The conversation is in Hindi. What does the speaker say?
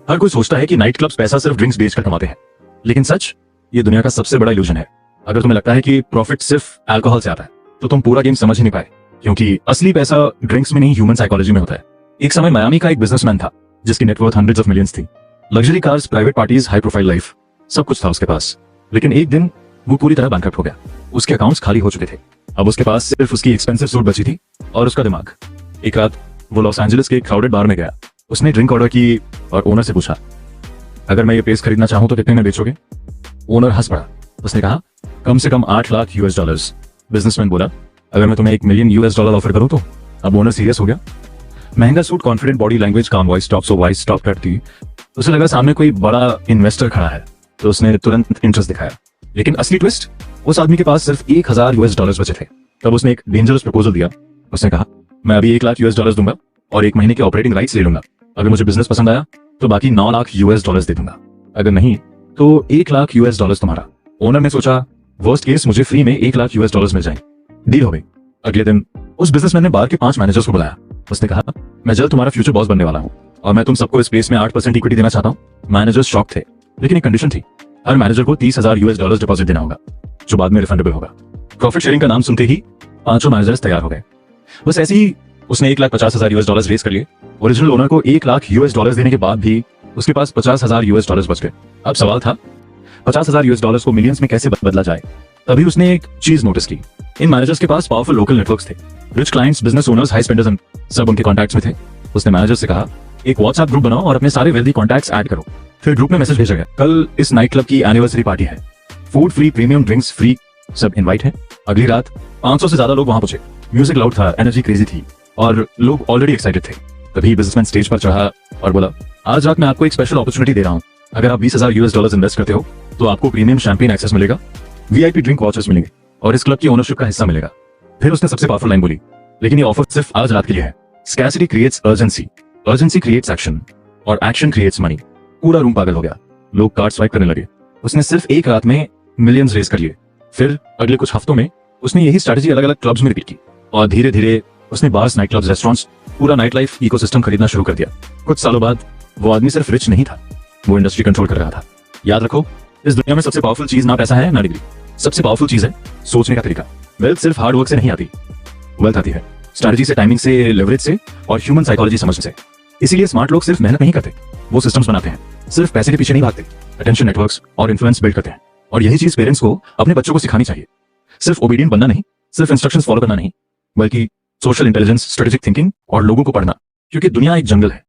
हर कोई सोचता है कि नाइट क्लब्स पैसा सिर्फ ड्रिंक्स बेचकर कमाते हैं, लेकिन सच ये दुनिया का सबसे बड़ा इल्यूजन है। अगर तुम्हें लगता है कि प्रॉफिट सिर्फ अल्कोहल से आता है तो तुम पूरा गेम समझ ही नहीं पाए, क्योंकि असली पैसा ड्रिंक्स में नहीं, ह्यूमन साइकोलॉजी में होता है। एक समय मायामी का एक बिजनेसमैन था जिसकी नेटवर्थ हंड्रेड्स ऑफ मिलियंस थी। Luxury cars, private parties, high profile life, सब कुछ था उसके पास। लेकिन एक दिन वो पूरी तरह बैंकरप्ट हो गया। उसके अकाउंट्स खाली हो चुके थे। अब उसके पास सिर्फ उसकी एक्सपेंसिव सूट बची थी और उसका दिमाग। एक रात वो लॉस एंजलिस के एक क्राउडेड बार में गया। उसने ड्रिंक ऑर्डर की और ओनर से पूछा, अगर मैं ये प्लेस खरीदना चाहूं तो कितने में बेचोगे? ओनर हंस पड़ा। उसने कहा, कम से कम 8 लाख US डॉलर्स। बिजनेसमैन बोला, अगर मैं तुम्हें $1 मिलियन US ऑफर करूं तो? अब ओनर सीरियस हो गया। महंगा सूट, कॉन्फिडेंट बॉडी लैंग्वेज, काम voice, top so voice top करती। उसे लगा सामने कोई बड़ा इन्वेस्टर खड़ा है, तो उसने तुरंत इंटरेस्ट दिखाया। लेकिन असली ट्विस्ट, उस आदमी के पास सिर्फ 1000 US डॉलर्स बचे थे। तब उसने एक डेंजरस प्रपोजल दिया। उसने कहा, मैं अभी 1 लाख US डॉलर्स दूंगा और 1 महीने के ऑपरेटिंग राइट्स ले लूंगा। अगर मुझे बिजनेस पसंद आया तो बाकी 9 लाख US डॉलर्स दे दूंगा। अगर नहीं तो 1 लाख US डॉलर्स तुम्हारा। ओनर ने सोचा, वर्स्ट केस मुझे फ्री में 1 लाख US डॉलर्स मिल जाए। डील हो गई। अगले दिन उस बिजनेसमैन ने बार के 5 मैनेजर्स को बुलाया। उसने कहा, मैं जल्द तुम्हारा फ्यूचर बॉस बनने वाला हूँ और मैं तुम सबको इस प्लेस में 8% इक्विटी देना चाहता हूँ। मैनेजर्स शॉक थे, लेकिन एक कंडीशन थी, हर मैनेजर को 30,000 US डॉलर्स डिपॉजिट देना होगा, जो बाद में रिफंडेबल होगा। प्रॉफिट शेयरिंग का नाम सुनते ही 5 मैनेजर्स तैयार हो गए। बस ऐसे ही उसने 1,50,000 US डॉलर्स रेस कर लिए। ओरिजिनल ओनर को 1 लाख US डॉलर्स देने के बाद भी उसके पास 50,000 US डॉलर्स बच गए। अब सवाल था, 50,000 US डॉलर्स को मिलियंस में कैसे बदला जाए? तभी उसने एक चीज नोटिस की, इन मैनेजर्स के पास पावरफुल लोकल नेटवर्क्स थे। Rich clients, business owners, high spenders सब उनके कॉन्टैक्ट्स में थे। उसने मैनेजर से कहा, एक व्हाट्सएप ग्रुप बनाओ और अपने सारे वेल्दी कॉन्टैक्ट्स ऐड करो। फिर ग्रुप में मैसेज भेजा गया, कल इस नाइट क्लब की एनिवर्सरी पार्टी है, food free, premium drinks free, सब इनवाइट है। अगली रात 500 से ज्यादा लोग वहां पहुंचे। म्यूजिक लाउड था, एनर्जी क्रेजी थी और लोग ऑलरेडी एक्साइटेड थे। तभी बिजनेसमैन स्टेज पर चढ़ा और बोला, आज रात मैं आपको एक स्पेशल अपॉर्चुनिटी दे रहा हूं। अगर आप 20,000 US डॉलर्स इन्वेस्ट करते हो तो आपको प्रीमियम शैंपेन एक्सेस मिलेगा, VIP ड्रिंक वाचर्स मिलेंगे और इस क्लब की ओनरशिप का हिस्सा मिलेगा। फिर उसने सबसे पावरफुल लाइन बोली, लेकिन ये ऑफर सिर्फ आज रात के लिए है। Scarcity creates urgency, urgency creates action और एक्शन क्रिएट्स मनी। पूरा रूम पागल हो गया। लोग कार्ड स्वाइप करने लगे। उसने सिर्फ एक रात में मिलियंस रेस कर लिए। फिर अगले कुछ हफ्तों में उसने यही स्ट्रेटजी अलग अलग क्लब्स में रिपीट की और धीरे धीरे उसने बार्स, नाइट क्लब्स, रेस्टोरेंट्स, पूरा नाइट लाइफ इकोसिस्टम खरीदना शुरू कर दिया। कुछ सालों बाद वो आदमी सिर्फ रिच नहीं था, वो इंडस्ट्री कंट्रोल कर रहा था। याद रखो, इस दुनिया में सबसे पावरफुल चीज ना पैसा है ना डिग्री, सबसे पावरफुल चीज है सोचने का तरीका। वेल्थ सिर्फ हार्ड वर्क से नहीं आती, वेल्थ आती है स्ट्रेटजी से, टाइमिंग से, लेवरेज से और ह्यूमन साइकोलॉजी समझने से। इसीलिए स्मार्ट लोग सिर्फ मेहनत नहीं करते, वो सिस्टम्स बनाते हैं। सिर्फ पैसे के पीछे नहीं भागते, अटेंशन नेटवर्क्स और इन्फ्लुएंस बिल्ड करते हैं। और यही चीज पेरेंट्स को अपने बच्चों को सिखानी चाहिए। सिर्फ ओबीडिएंट बनना नहीं, सिर्फ इंस्ट्रक्शंस फॉलो करना नहीं, बल्कि सोशल इंटेलिजेंस, स्ट्रेटेजिक थिंकिंग और लोगों को पढ़ना, क्योंकि दुनिया एक जंगल है।